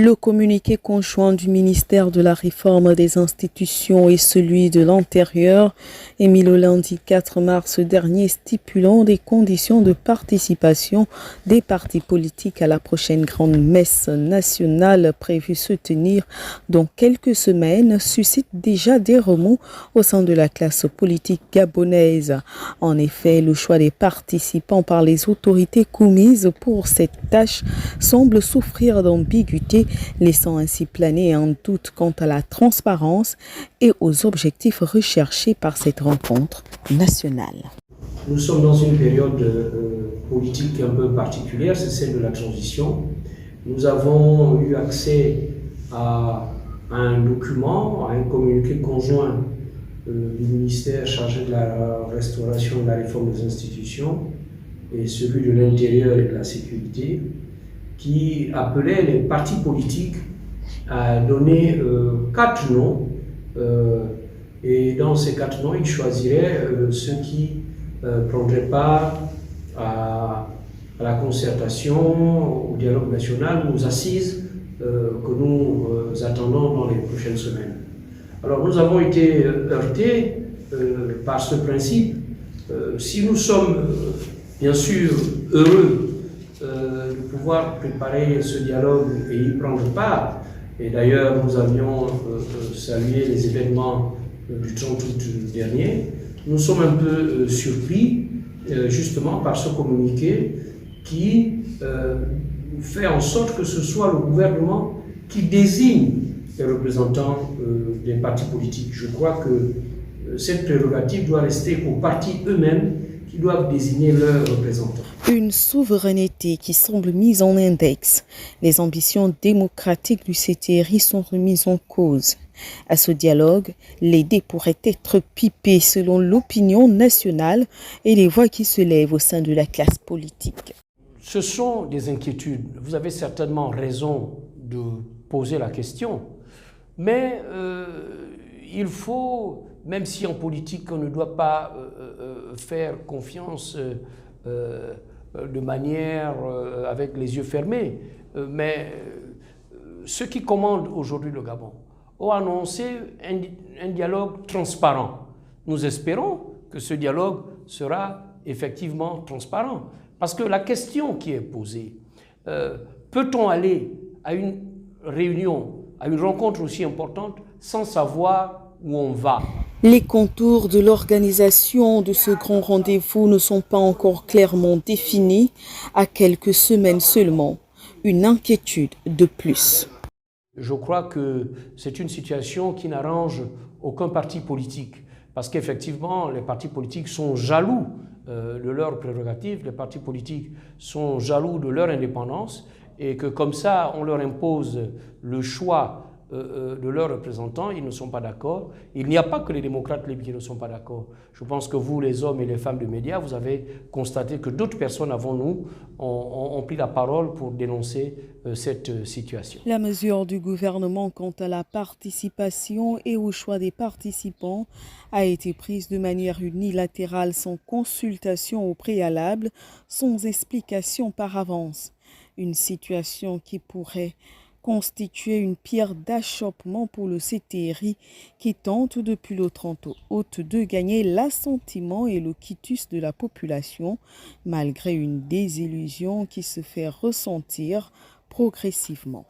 Le communiqué conjoint du ministère de la Réforme des institutions et celui de l'Intérieur, émis le lundi 4 mars dernier, stipulant des conditions de participation des partis politiques à la prochaine grande messe nationale prévue se tenir dans quelques semaines, suscite déjà des remous au sein de la classe politique gabonaise. En effet, le choix des participants par les autorités commises pour cette tâche semble souffrir d'ambiguïté, laissant ainsi planer un doute quant à la transparence et aux objectifs recherchés par cette rencontre nationale. Nous sommes dans une période politique un peu particulière, c'est celle de la transition. Nous avons eu accès à un document, à un communiqué conjoint du ministère chargé de la restauration et de la réforme des institutions et celui de l'Intérieur et de la sécurité, qui appelait les partis politiques à donner 4 noms. Et dans ces 4 noms, ils choisiraient ceux qui prendraient part à la concertation, au dialogue national, aux assises que nous attendons dans les prochaines semaines. Alors nous avons été heurtés par ce principe. Si nous sommes bien sûr heureux de pouvoir préparer ce dialogue et y prendre part. Et d'ailleurs, nous avions salué les événements du 30 août dernier. Nous sommes un peu surpris justement par ce communiqué qui fait en sorte que ce soit le gouvernement qui désigne les représentants des partis politiques. Je crois que cette prérogative doit rester aux partis eux-mêmes qui doivent désigner leurs représentants. Une souveraineté qui semble mise en index. Les ambitions démocratiques du CTRI sont remises en cause. À ce dialogue, les dés pourraient être pipés selon l'opinion nationale et les voix qui se lèvent au sein de la classe politique. Ce sont des inquiétudes. Vous avez certainement raison de poser la question, mais il faut, même si en politique on ne doit pas faire confiance de manière avec les yeux fermés, mais ceux qui commandent aujourd'hui le Gabon ont annoncé un dialogue transparent. Nous espérons que ce dialogue sera effectivement transparent. Parce que la question qui est posée, peut-on aller à une réunion, à une rencontre aussi importante sans savoir où on va? Les contours de l'organisation de ce grand rendez-vous ne sont pas encore clairement définis, à quelques semaines seulement. Une inquiétude de plus. Je crois que c'est une situation qui n'arrange aucun parti politique, parce qu'effectivement, les partis politiques sont jaloux de leurs prérogatives, les partis politiques sont jaloux de leur indépendance, et que comme ça, on leur impose le choix de leurs représentants, ils ne sont pas d'accord. Il n'y a pas que les démocrates libres qui ne sont pas d'accord. Je pense que vous, les hommes et les femmes de médias, vous avez constaté que d'autres personnes avant nous ont pris la parole pour dénoncer cette situation. La mesure du gouvernement quant à la participation et au choix des participants a été prise de manière unilatérale, sans consultation au préalable, sans explication par avance. Une situation qui pourrait constituer une pierre d'achoppement pour le CTRI qui tente depuis le 30 août de gagner l'assentiment et le quitus de la population, malgré une désillusion qui se fait ressentir progressivement.